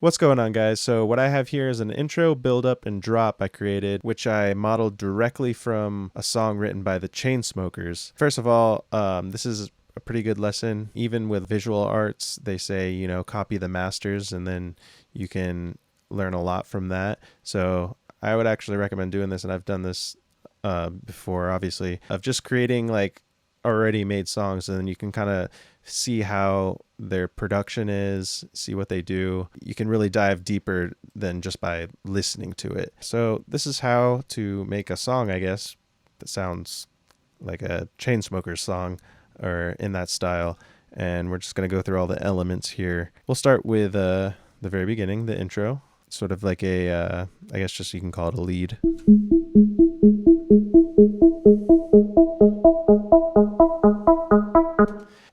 What's going on, guys? So what I have here is an intro, build up, and drop I created, which I modeled directly from a song written by the Chainsmokers. First of all, this is a pretty good lesson. Even with visual arts, they say, copy the masters, and then you can learn a lot from that. So I would actually recommend doing this, and I've done this before, obviously, of just creating like already made songs, and then you can kind of see how their production is, see what they do. You can really dive deeper than just by listening to it. So this is how to make a song, I guess, that sounds like a Chainsmokers song or in that style. And we're just going to go through all the elements here. We'll start with the very beginning, the intro, sort of like a, I guess just you can call it a lead.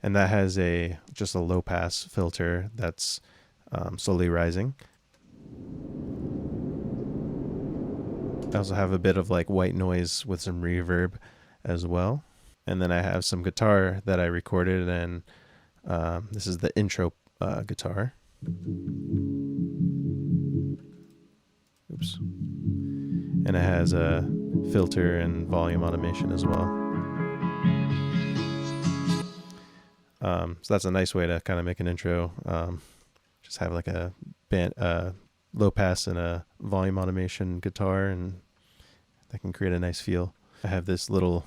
And that has just a low pass filter that's slowly rising. I also have a bit of like white noise with some reverb as well. And then I have some guitar that I recorded, and this is the intro guitar. Oops. And it has a filter and volume automation as well. So that's a nice way to kind of make an intro. Just have like a band, low pass and a volume automation guitar, and that can create a nice feel. I have this little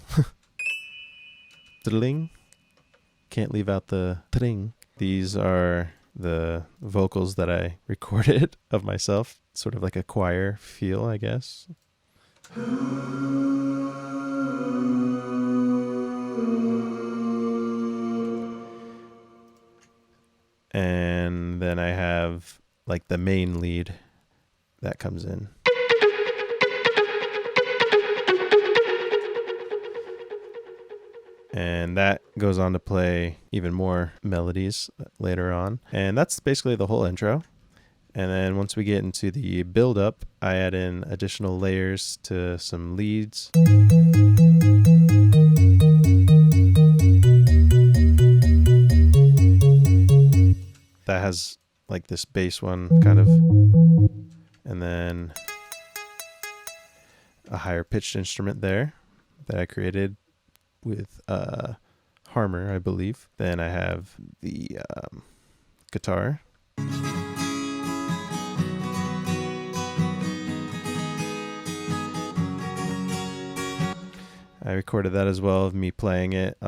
tling. Can't leave out the tling. These are the vocals that I recorded of myself, sort of like a choir feel, I guess. And then I have like the main lead that comes in. And that goes on to play even more melodies later on. And that's basically the whole intro. And then once we get into the build up, I add in additional layers to some leads. That has like this bass one kind of, and then a higher pitched instrument there that I created with Harmer, I believe. Then I have the guitar. I recorded that as well of me playing it.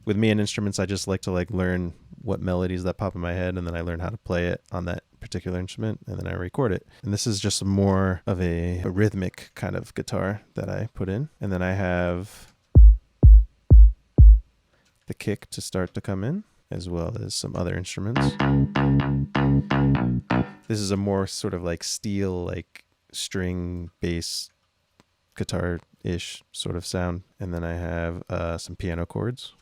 With me and instruments, I just like to learn what melodies that pop in my head, and then I learn how to play it on that particular instrument, and then I record it. And this is just more of a rhythmic kind of guitar that I put in. And then I have the kick to start to come in, as well as some other instruments. This is a more sort of like steel, like string bass guitar-ish sort of sound. And then I have some piano chords.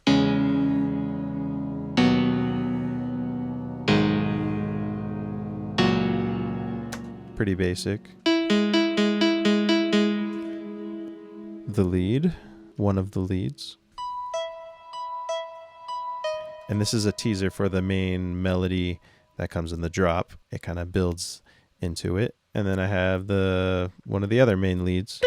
Pretty basic. The lead, one of the leads. And this is a teaser for the main melody that comes in the drop. It kind of builds into it. And then I have one of the other main leads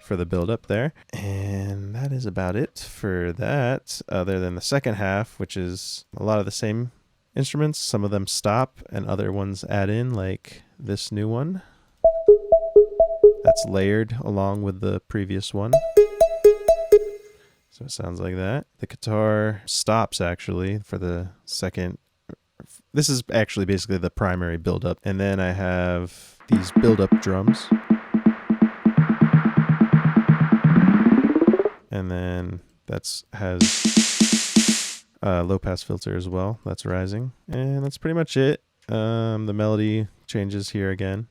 for the build up there. And that is about it for that, other than the second half, which is a lot of the same instruments. Some of them stop and other ones add in, like this new one that's layered along with the previous one. So it sounds like that. The guitar stops actually for the second. This is actually basically the primary build-up. And then I have these build-up drums. And then has low pass filter as well. That's rising. And that's pretty much it. The melody changes here again.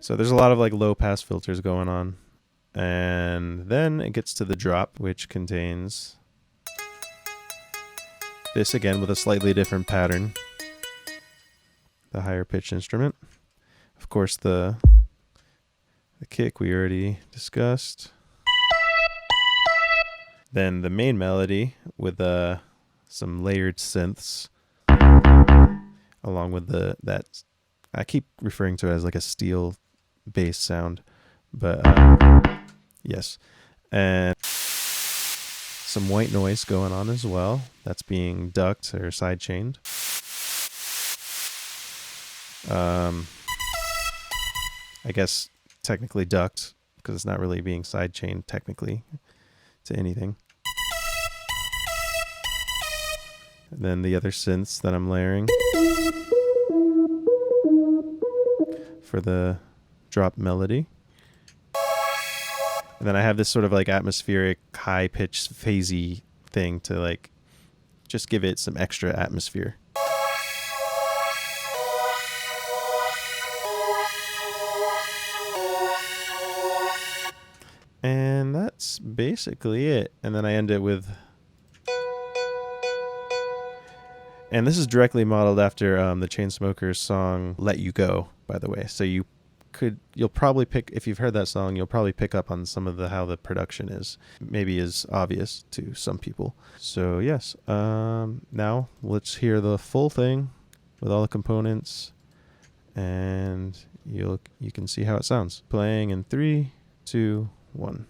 So there's a lot of like low pass filters going on. And then it gets to the drop, which contains this again with a slightly different pattern. The higher pitch instrument. Of course, the kick we already discussed. Then the main melody with some layered synths, along with that I keep referring to it as like a steel bass sound, but yes, and some white noise going on as well. That's being ducked or sidechained. I guess technically ducked because it's not really being sidechained technically to anything. And then the other synths that I'm layering for the drop melody. And then I have this sort of like atmospheric, high-pitched, phasey thing to like just give it some extra atmosphere. And that's basically it. And then I end it with... And this is directly modeled after the Chainsmokers song "Let You Go," by the way. So you'll probably pick, if you've heard that song, you'll probably pick up on some of how the production is. Maybe is obvious to some people. So yes, now let's hear the full thing with all the components, and you can see how it sounds. Playing in 3, 2, 1.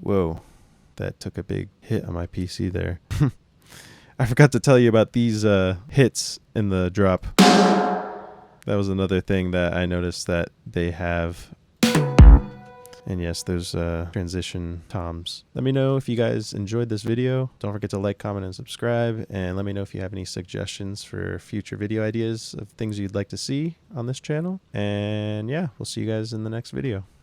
Whoa, that took a big hit on my PC there. I forgot to tell you about these hits in the drop. That was another thing that I noticed that they have. And yes, there's transition toms. Let me know if you guys enjoyed this video. Don't forget to like, comment, and subscribe. And let me know if you have any suggestions for future video ideas of things you'd like to see on this channel. And yeah, we'll see you guys in the next video.